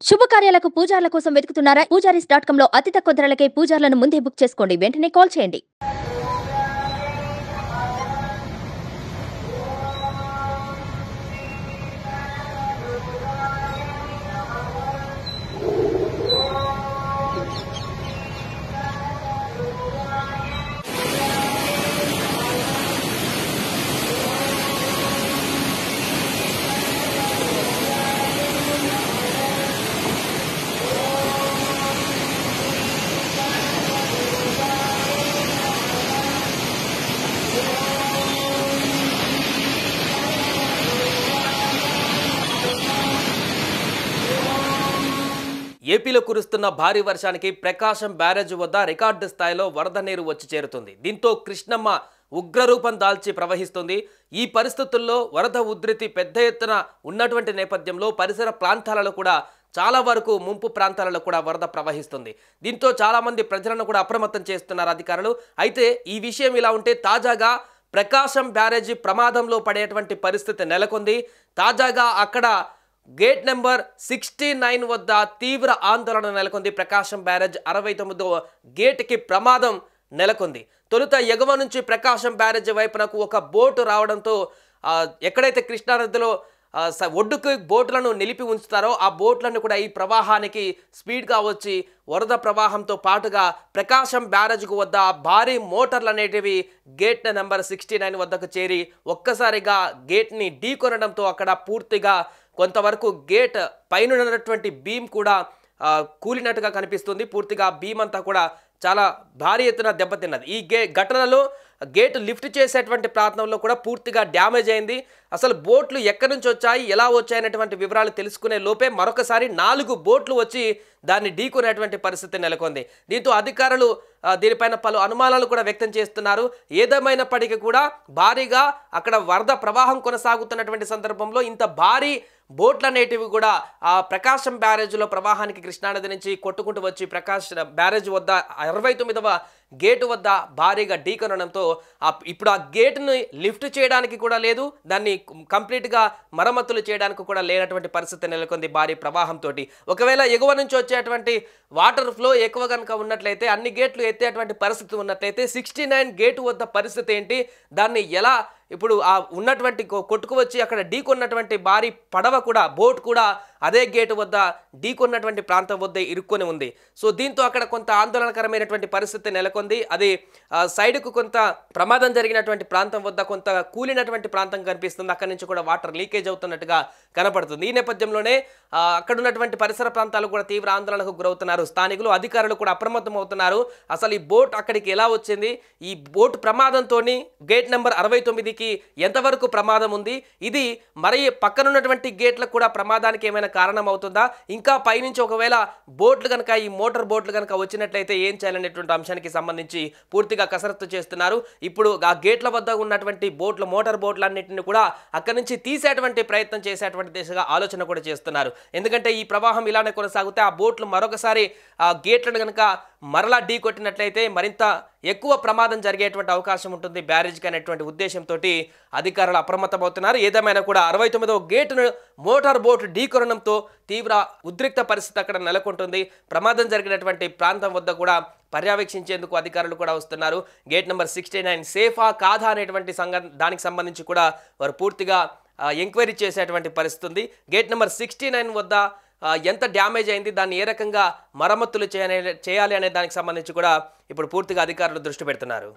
శుభకార్యాలకు పూజార్ల కోసం వెతుకుతున్నారా? పూజారీస్.com లో అతి తక్కువ ధరలకే పూజార్లను ముందే బుక్ చేసుకోండి. వెంటనే కాల్ చేయండి. ఏపీలో కురుస్తున్న భారీ వర్షానికి ప్రకాశం బ్యారేజ్ వద్ద రికార్డు స్థాయిలో వరద నీరు వచ్చి చేరుతుంది. దీంతో కృష్ణమ్మ ఉగ్రరూపం దాల్చి ప్రవహిస్తుంది. ఈ పరిస్థితుల్లో వరద ఉధృతి పెద్ద ఎత్తున ఉన్నటువంటి నేపథ్యంలో పరిసర ప్రాంతాలలో కూడా చాలా వరకు ముంపు ప్రాంతాలలో కూడా వరద ప్రవహిస్తుంది. దీంతో చాలామంది ప్రజలను కూడా అప్రమత్తం చేస్తున్నారు అధికారులు. అయితే ఈ విషయం ఇలా ఉంటే తాజాగా ప్రకాశం బ్యారేజీ ప్రమాదంలో పడేటువంటి పరిస్థితి నెలకొంది. తాజాగా అక్కడ గేట్ నెంబర్ 69 వద్ద తీవ్ర ఆందోళన నెలకొంది. ప్రకాశం బ్యారేజ్ 69వ గేట్కి ప్రమాదం నెలకొంది. తొలుత ఎగువ నుంచి ప్రకాశం బ్యారేజ్ వైపునకు ఒక బోటు రావడంతో ఎక్కడైతే కృష్ణానదిలో ఒడ్డుకు బోట్లను నిలిపి ఉంచుతారో ఆ బోట్లను కూడా ఈ ప్రవాహానికి స్పీడ్గా వచ్చి వరద ప్రవాహంతో పాటుగా ప్రకాశం బ్యారేజ్కు వద్ద భారీ మోటార్లు అనేటివి గేట్ నెంబర్ 69 వద్దకు చేరి ఒక్కసారిగా గేట్ని ఢీకొనడంతో అక్కడ పూర్తిగా కొంతవరకు గేట్ పైన ఉన్నటువంటి బీమ్ కూడా కూలినట్టుగా కనిపిస్తుంది. పూర్తిగా బీమ్ అంతా కూడా చాలా భారీ ఎత్తున దెబ్బతిన్నది. ఈ ఘటనలో గేటు లిఫ్ట్ చేసేటువంటి ప్రాంతంలో కూడా పూర్తిగా డ్యామేజ్ అయింది. అసలు బోట్లు ఎక్కడి నుంచి వచ్చాయి, ఎలా వచ్చాయనేటువంటి వివరాలు తెలుసుకునే లోపే మరొకసారి 4 బోట్లు వచ్చి దాన్ని ఢీకొనేటువంటి పరిస్థితి నెలకొంది. దీంతో అధికారులు దీనిపైన పలు అనుమానాలు కూడా వ్యక్తం చేస్తున్నారు. ఏదేమైనప్పటికీ కూడా భారీగా అక్కడ వరద ప్రవాహం కొనసాగుతున్నటువంటి సందర్భంలో ఇంత భారీ బోట్లు అనేటివి కూడా ఆ ప్రకాశం బ్యారేజ్లో ప్రవాహానికి కృష్ణానది నుంచి కొట్టుకుంటూ వచ్చి ప్రకాశం బ్యారేజ్ వద్ద 69వ గేటు వద్ద భారీగా ఢీకొనడంతో ఇప్పుడు ఆ గేటుని లిఫ్ట్ చేయడానికి కూడా లేదు, దాన్ని కంప్లీట్గా మరమ్మతులు చేయడానికి కూడా లేనటువంటి పరిస్థితి నెలకొంది భారీ ప్రవాహంతో. ఒకవేళ ఎగువ నుంచి వచ్చేటువంటి వాటర్ ఫ్లో ఎక్కువ కనుక ఉన్నట్లయితే అన్ని గేట్లు ఎత్తేటువంటి పరిస్థితి ఉన్నట్లయితే 69 గేటు వద్ద పరిస్థితి ఏంటి, దాన్ని ఎలా ఇప్పుడు ఆ ఉన్నటువంటి కొట్టుకు వచ్చి అక్కడ ఢీకొన్నటువంటి భారీ పడవ కూడా బోట్ కూడా అదే గేటు వద్ద ఢీకొన్నటువంటి ప్రాంతం వద్ద ఇరుక్కొని ఉంది. సో దీంతో అక్కడ కొంత ఆందోళనకరమైనటువంటి పరిస్థితి నెలకొంది. అది సైడ్కు కొంత ప్రమాదం జరిగినటువంటి ప్రాంతం వద్ద కొంత కూలినటువంటి ప్రాంతం కనిపిస్తుంది. అక్కడి నుంచి కూడా వాటర్ లీకేజ్ అవుతున్నట్టుగా కనపడుతుంది. ఈ నేపథ్యంలోనే అక్కడ ఉన్నటువంటి పరిసర ప్రాంతాలు కూడా తీవ్ర ఆందోళనకు గురవుతున్నారు. స్థానికులు అధికారులు కూడా అప్రమత్తం అవుతున్నారు. అసలు ఈ బోట్ అక్కడికి ఎలా వచ్చింది, ఈ బోట్ ప్రమాదంతో గేట్ నెంబర్ 69కి ఎంతవరకు ప్రమాదం ఉంది, ఇది మరి పక్కనున్నటువంటి గేట్లకు కూడా ప్రమాదానికి ఏమైనా కారణం అవుతుందా, ఇంకా పైనుంచి ఒకవేళ బోట్లు కనుక ఈ మోటార్ బోట్లు కనుక వచ్చినట్లయితే ఏం చేయాలనేటువంటి అంశానికి సంబంధించి పూర్తిగా కసరత్తు చేస్తున్నారు. ఇప్పుడు ఆ గేట్ల వద్ద ఉన్నటువంటి బోట్లు మోటార్ బోట్లు అన్నింటిని కూడా అక్కడి నుంచి తీసేటువంటి ప్రయత్నం చేసేటువంటి దిశగా ఆలోచన కూడా చేస్తున్నారు. ఎందుకంటే ఈ ప్రవాహం ఇలానే కొనసాగితే ఆ బోట్లు మరొకసారి ఆ గేట్లను కనుక మరలా ఢీ కొట్టినట్లయితే మరింత ఎక్కువ ప్రమాదం జరిగేటువంటి అవకాశం ఉంటుంది బ్యారేజ్కి అనేటువంటి ఉద్దేశంతో అధికారులు అప్రమత్తమవుతున్నారు. ఏదేమైనా కూడా 69వ గేటును మోటార్ బోట్ ఢీకొనడంతో తీవ్ర ఉద్రిక్త పరిస్థితి అక్కడ నెలకొంటుంది. ప్రమాదం జరిగినటువంటి ప్రాంతం వద్ద కూడా పర్యవేక్షించేందుకు అధికారులు కూడా వస్తున్నారు. గేట్ నెంబర్ 69 సేఫా కాదా అనేటువంటి దానికి సంబంధించి కూడా వారు పూర్తిగా ఎంక్వైరీ చేసేటువంటి పరిస్థితి ఉంది. గేట్ నెంబర్ 69 వద్ద ఎంత డ్యామేజ్ అయింది, దాన్ని ఏ రకంగా మరమ్మతులు చేయాలి అనే దానికి సంబంధించి కూడా ఇప్పుడు పూర్తిగా అధికారులు దృష్టి పెడుతున్నారు.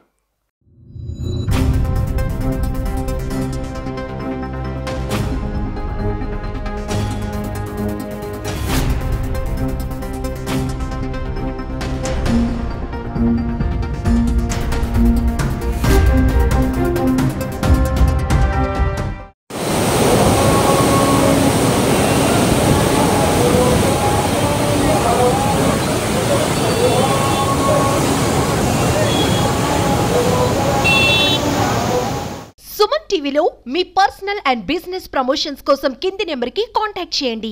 సుమన్ టీవీలో మీ పర్సనల్ అండ్ బిజినెస్ ప్రమోషన్స్ కోసం కింది నెంబర్కి కాంటాక్ట్ చేయండి.